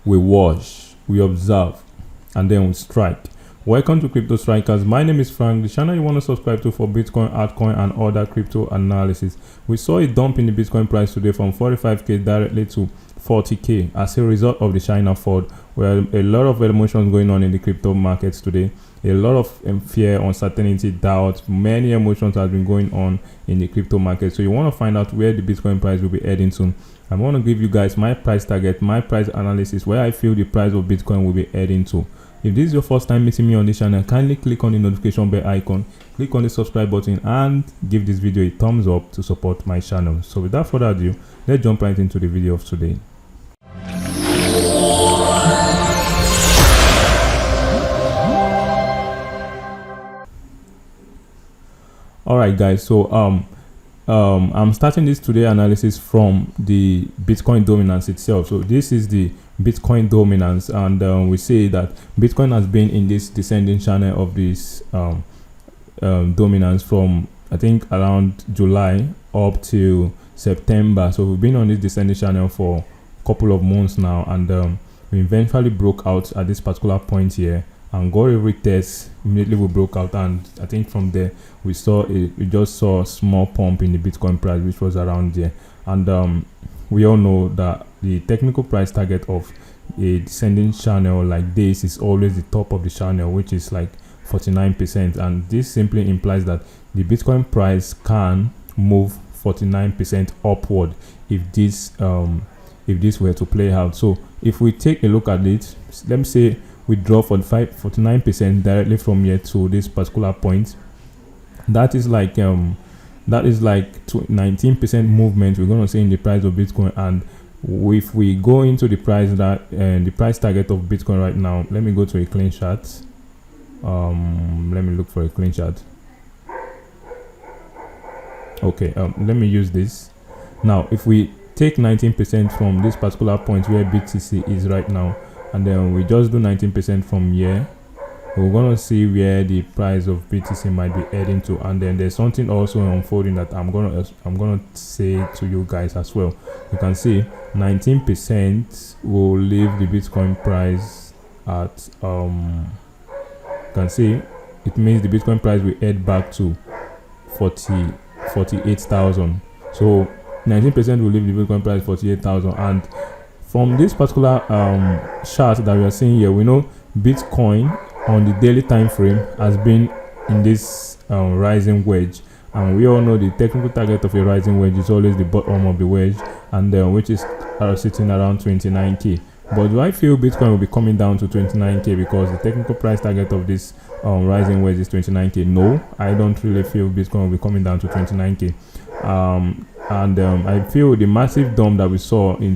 we watch, we observe, and then we strike. Welcome to Crypto Strikers. My name is Frank, the channel you want to subscribe to for Bitcoin, altcoin, and other crypto analysis. We saw a dump in the Bitcoin price today from 45k directly to 40k as a result of the China fraud, where a lot of emotions going on in the crypto markets today. A lot of fear, uncertainty, doubt, many emotions have been going on in the crypto market. So you want to find out where the Bitcoin price will be heading to. I want to give you guys my price target, my price analysis, where I feel the price of Bitcoin will be heading to. If this is your first time meeting me on this channel, kindly click on the notification bell icon, click on the subscribe button, and give this video a thumbs up to support my channel. So without further ado, let's jump right into the video of today. Alright guys, so I'm starting this today analysis from the Bitcoin dominance itself. So this is the Bitcoin dominance, and we say that Bitcoin has been in this descending channel of this dominance from, I think, around July up to September. So we've been on this descending channel for a couple of months now, and we eventually broke out at this particular point here and got a retest. Immediately we broke out, and I think from there we just saw a small pump in the Bitcoin price, which was around there. And we all know that the technical price target of a descending channel like this is always the top of the channel, which is like 49%, and this simply implies that the Bitcoin price can move 49% upward if this were to play out. So if we take a look at it, let me say we draw 49% directly from here to this particular point. That is like 19% movement we're going to see in the price of Bitcoin. And if we go into the price that the price target of Bitcoin right now, let me go to a clean chart. Let me look for a clean chart. Okay, let me use this. Now if we take 19% from this particular point where BTC is right now, and then we just do 19% from here, we're gonna see where the price of BTC might be heading to. And then there's something also unfolding that I'm gonna say to you guys as well. You can see 19% will leave the Bitcoin price at you can see it means the Bitcoin price will head back to 48,000. So 19% will leave the Bitcoin price 48,000. And from this particular chart that we are seeing here, we know Bitcoin on the daily time frame has been in this rising wedge, and we all know the technical target of a rising wedge is always the bottom of the wedge, and which is sitting around 29k. But do I feel Bitcoin will be coming down to 29k because the technical price target of this rising wedge is 29k? No, I don't really feel Bitcoin will be coming down to 29k. I feel the massive dump that we saw in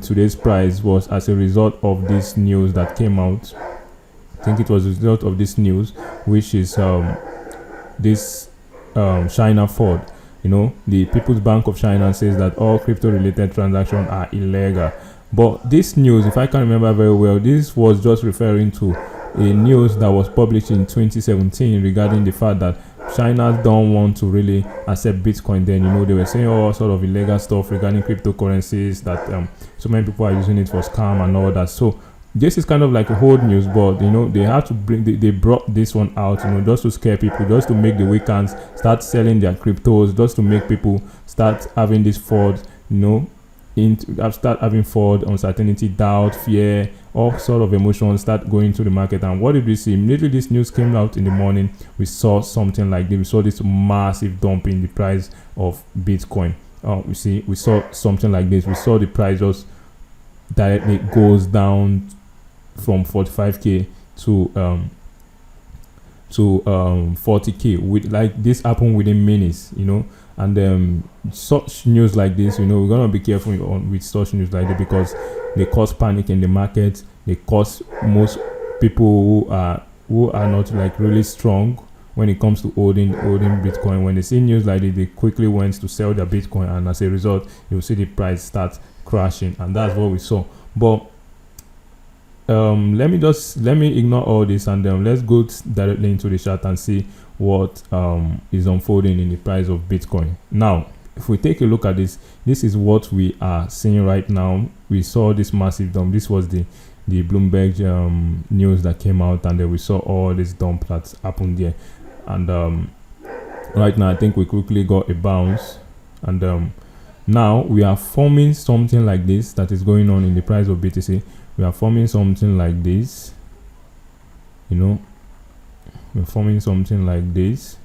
today's price was as a result of this news that came out. I think it was a result of this news, which is this China fraud. You know, the People's Bank of China says that all crypto related transactions are illegal. But this news, if I can remember very well, this was just referring to a news that was published in 2017 regarding the fact that China don't want to really accept Bitcoin. Then, you know, they were saying all sort of illegal stuff regarding cryptocurrencies, that so many people are using it for scam and all that. So this is kind of like a old news, but you know, they had to they brought this one out, you know, just to scare people, just to make the weekends start selling their cryptos, just to make people start having this fraud, you know, start having fraud, uncertainty, doubt, fear, all sort of emotions start going to the market. And what did we see? Immediately this news came out in the morning, we saw something like this. We saw this massive dump in the price of Bitcoin. We saw something like this. We saw the price just directly goes down from 45k to 40k. With like this happened within minutes, you know. And such news like this, you know, we're gonna be careful with such news like this because they cause panic in the market. They cause most people who are not like really strong when it comes to holding Bitcoin. When they see news like this, they quickly went to sell their Bitcoin, and as a result, you'll see the price start crashing, and that's what we saw. But let me ignore all this, and let's go directly into the chart and see what is unfolding in the price of Bitcoin. Now if we take a look at this, this is what we are seeing right now. We saw this massive dump. This was the Bloomberg news that came out, and then we saw all this dump that's happened there. And right now I think we quickly got a bounce, and now we are forming something like this that is going on in the price of BTC. We are forming something like this, you know, we're forming something like this.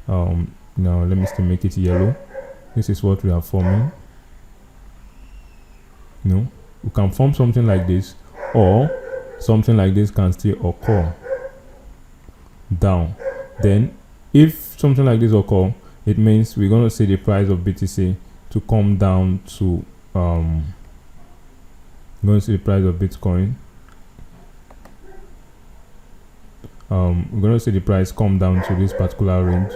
Now let me still make it yellow. This is what we are forming. You know, we can form something like this, or something like this can still occur down. Then if something like this occur, it means we're going to see the price of BTC to come down to we're going to see the price of Bitcoin. We're going to see the price come down to this particular range,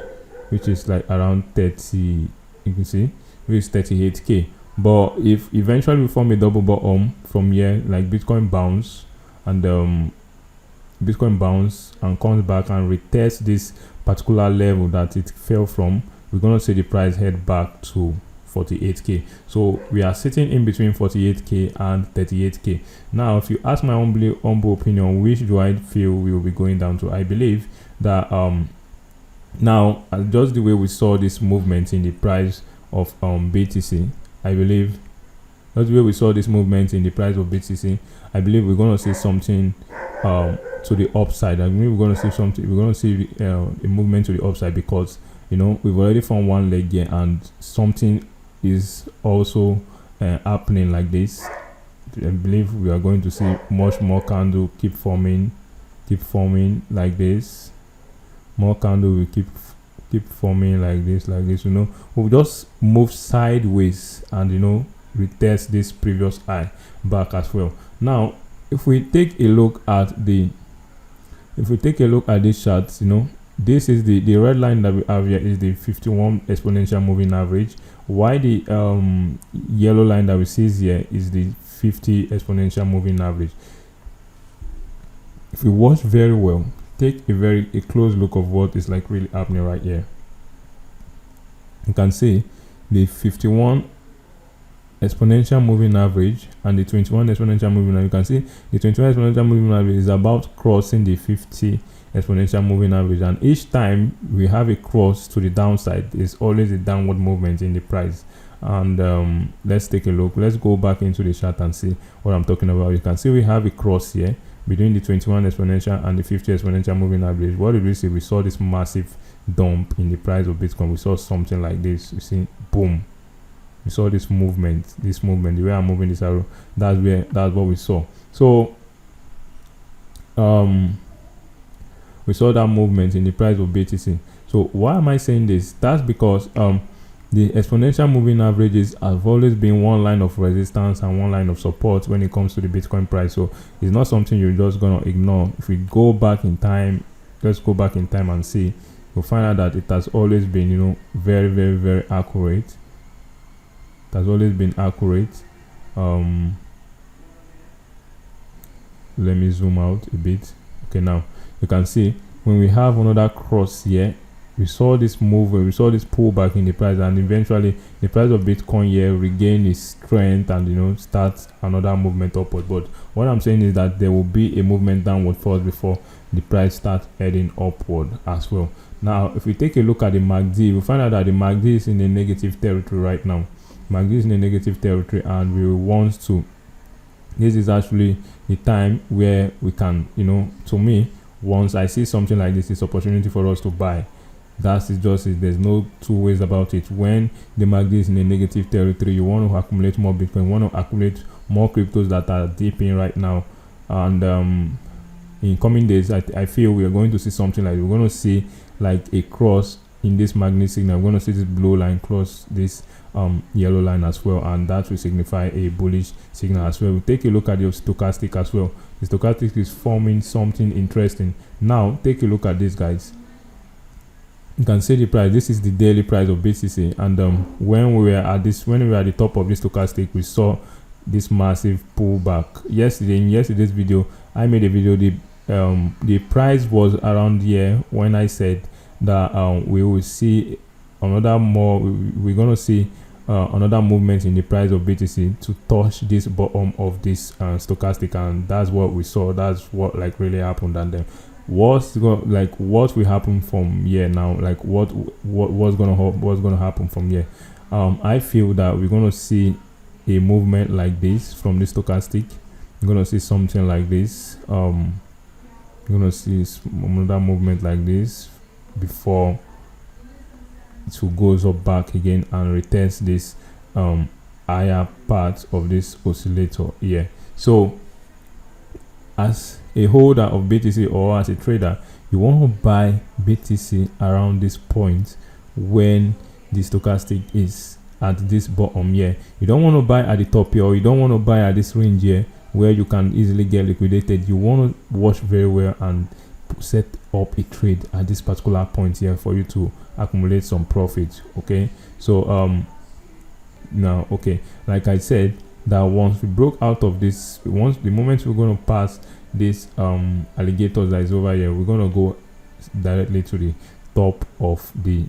which is like around 30, you can see, which is 38k. But if eventually we form a double bottom from here, like Bitcoin bounce and comes back and retests this particular level that it fell from, we're going to see the price head back to 48k. So we are sitting in between 48k and 38k. Now if you ask my humble opinion, which do I feel we will be going down to, I believe that now just the way we saw this movement in the price of BTC, I believe that's the way we saw this movement in the price of BTC. I believe we're going to see something to the upside. I mean, we're going to see something. We're going to see a movement to the upside, because you know we've already formed one leg here, and something is also happening like this. I believe we are going to see much more candle keep forming like this. More candle will keep forming like this. You know, we'll just move sideways and, you know, retest this previous high back as well. Now if we take a look at this chart, you know, this is the red line that we have here is the 51 exponential moving average, while the yellow line that we see here is the 50 exponential moving average. If you watch very well, take a close look of what is like really happening right here, you can see the 51 exponential moving average and the 21 exponential moving average. You can see the 21 exponential moving average is about crossing the 50 exponential moving average, and each time we have a cross to the downside, there's always a downward movement in the price. And let's take a look. Let's go back into the chart and see what I'm talking about. You can see we have a cross here between the 21 exponential and the 50 exponential moving average. What did we see? We saw this massive dump in the price of Bitcoin. We saw something like this. You see, boom. We saw this movement. The way I'm moving this arrow, that's what we saw. So we saw that movement in the price of BTC. So why am I saying this? That's because the exponential moving averages have always been one line of resistance and one line of support when it comes to the Bitcoin price. So it's not something you're just gonna ignore. If we go back in time, let's go back in time and see, you'll find out that it has always been, you know, very, very, very accurate. It has always been accurate. Let me zoom out a bit. Okay, now you can see when we have another cross here, we saw this move, we saw this pullback in the price, and eventually the price of Bitcoin here regain its strength and, you know, start another movement upward. But what I'm saying is that there will be a movement downward first before the price starts heading upward as well. Now if we take a look at the MACD, we find out that the MACD is in a negative territory right now. MACD is in a negative territory, and we want to, this is actually the time where we can, you know, to me, once I see something like this, it's opportunity for us to buy. That's just it. There's no two ways about it. When the MACD is in a negative territory, you want to accumulate more Bitcoin, you want to accumulate more cryptos that are deep in right now. And in coming days, I feel we are going to see something like, we're going to see like a cross in this MACD signal. We're going to see this blue line cross this yellow line as well, and that will signify a bullish signal as well. We take a look at the stochastic as well. The stochastic is forming something interesting. Now take a look at this, guys. You can see the price. This is the daily price of BTC, and when we were at the top of this stochastic, we saw this massive pullback. Yesterday, in yesterday's video, I made a video. The price was around here when I said that we will see another more, we're gonna see another movement in the price of BTC to touch this bottom of this stochastic, and that's what we saw. That's what like really happened. And then what will happen from here now? Like what's gonna happen from here? I feel that we're gonna see a movement like this from the stochastic. We're gonna see something like this. We're gonna see another movement like this before it goes up back again and returns this higher part of this oscillator here. So as a holder of BTC or as a trader, you want to buy BTC around this point when the stochastic is at this bottom here. You don't want to buy at the top here, or you don't want to buy at this range here where you can easily get liquidated. You want to watch very well and set up a trade at this particular point here for you to accumulate some profit. Okay, so now, okay, like I said, that once we broke out of this, the moment we're going to pass this alligators that is over here, we're going to go directly to the top of the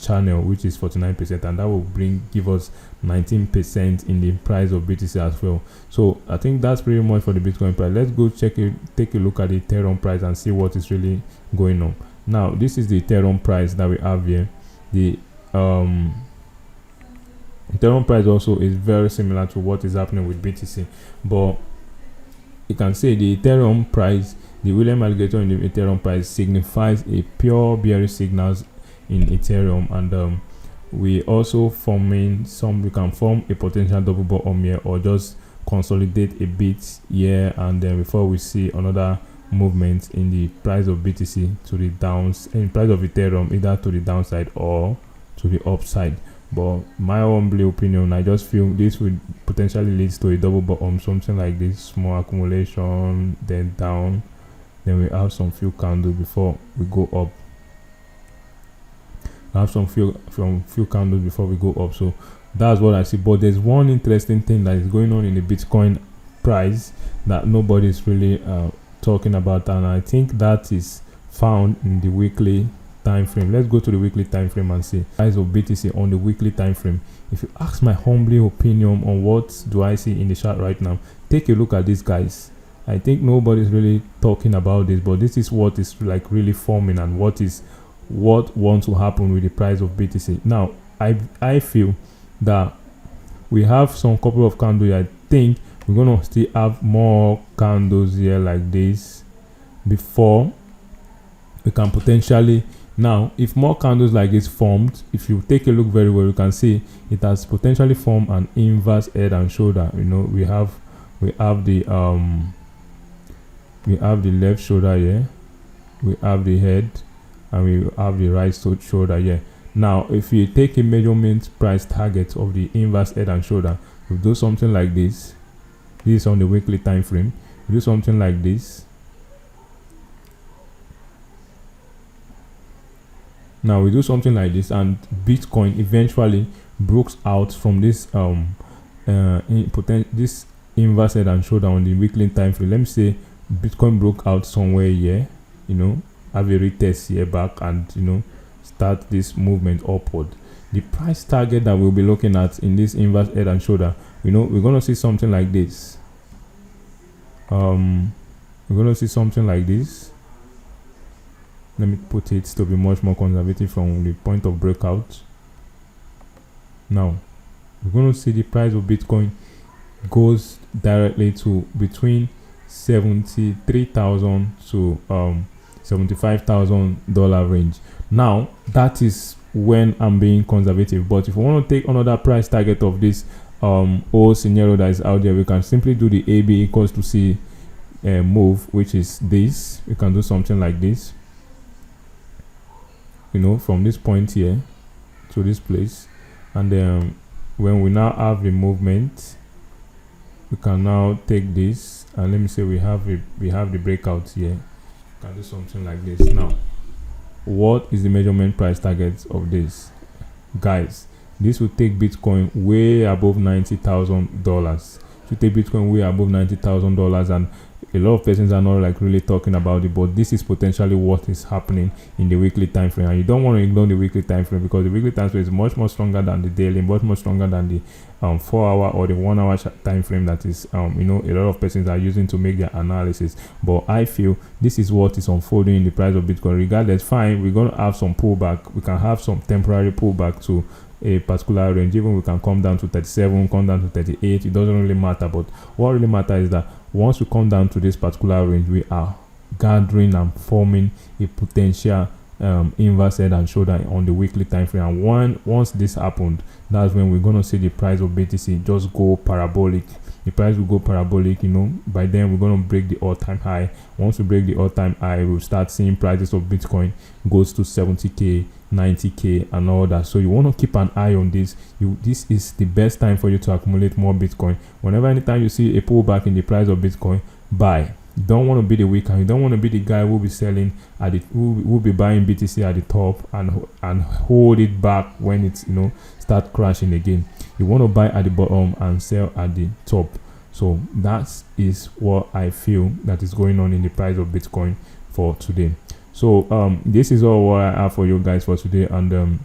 channel, which is 49%, and that will give us 19% in the price of BTC as well. So I think that's pretty much for the Bitcoin price. Let's go take a look at the Ethereum price and see what is really going on. Now this is the Ethereum price that we have here. The Ethereum price also is very similar to what is happening with BTC, but you can say the Ethereum price, the William alligator in the Ethereum price signifies a pure bearish signals in Ethereum, and we also we can form a potential double bottom here, or just consolidate a bit here, and then before we see another movement in the price of BTC to the downs, in price of Ethereum, either to the downside or to the upside. But my humble opinion, I just feel this would potentially lead to a double bottom, something like this, small accumulation, then down, then we have some few candles before we go up. I have some few candles before we go up. So that's what I see. But there's one interesting thing that is going on in the Bitcoin price that nobody is really talking about, and I think that is found in the weekly time frame. Let's go to the weekly time frame and see price of BTC on the weekly time frame. If you ask my humble opinion on what do I see in the chart right now, take a look at this, guys. I think nobody's really talking about this, but this is what is like really forming, and what wants to happen with the price of BTC. Now I feel that we have some couple of candles. I think we're gonna still have more candles here like this before we can potentially, now if more candles like this formed, if you take a look very well, you can see it has potentially formed an inverse head and shoulder. You know, we have the left shoulder here, we have the head, and we have the right shoulder here. Now if you take a measurement price target of the inverse head and shoulder, we do something like this. This is on the weekly time frame. We do something like this. Now we do something like this, and Bitcoin eventually broke out from this this inverse head and shoulder on the weekly time frame. Let me say Bitcoin broke out somewhere here, you know, have a retest here back, and you know, start this movement upward. The price target that we'll be looking at in this inverse head and shoulder, you know, we're gonna see something like this. We're gonna see something like this. Let me put it to be much more conservative from the point of breakout. Now we're going to see the price of Bitcoin goes directly to between $73,000 to $75,000 range. Now that is when I'm being conservative, but if we want to take another price target of this whole scenario that is out there, we can simply do the AB equals to C move, which is this. We can do something like this, you know, from this point here to this place, and then when we now have a movement, we can now take this, and let me say we have the breakout here. We can do something like this. Now what is the measurement price target of this, guys? This will take Bitcoin way above $90,000. To take Bitcoin way above $90,000, and a lot of persons are not like really talking about it, but this is potentially what is happening in the weekly time frame. And you don't want to ignore the weekly time frame, because the weekly time frame is much more stronger than the daily, much more stronger than the 4-hour or the 1-hour time frame that is a lot of persons are using to make their analysis. But I feel this is what is unfolding in the price of Bitcoin. Regardless, fine, we're going to have some pullback. We can have some temporary pullback to a particular range. Even we can come down to 37, come down to 38. It doesn't really matter. But what really matters is that once we come down to this particular range, we are gathering and forming a potential inverse head and shoulder on the weekly time frame. And once this happened, that's when we're gonna see the price of BTC just go parabolic. The price will go parabolic. By then we're gonna break the all-time high. Once we break the all-time high, we'll start seeing prices of Bitcoin goes to 70k, 90k and all that. So you want to keep an eye on this. This is the best time for you to accumulate more Bitcoin. Anytime you see a pullback in the price of Bitcoin, buy. You don't want to be the weaker. You don't want to be the guy who will be selling at it, who will be buying BTC at the top and hold it back when it's start crashing again. You want to buy at the bottom and sell at the top. So that is what I feel that is going on in the price of Bitcoin for today. So this is all what I have for you guys for today, and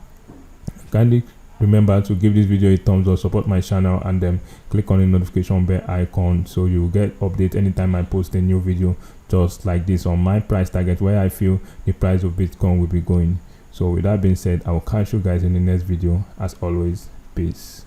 kindly remember to give this video a thumbs up, support my channel, and then click on the notification bell icon so you get update anytime I post a new video just like this on my price target, where I feel the price of Bitcoin will be going. So with that being said, I will catch you guys in the next video. As always, peace.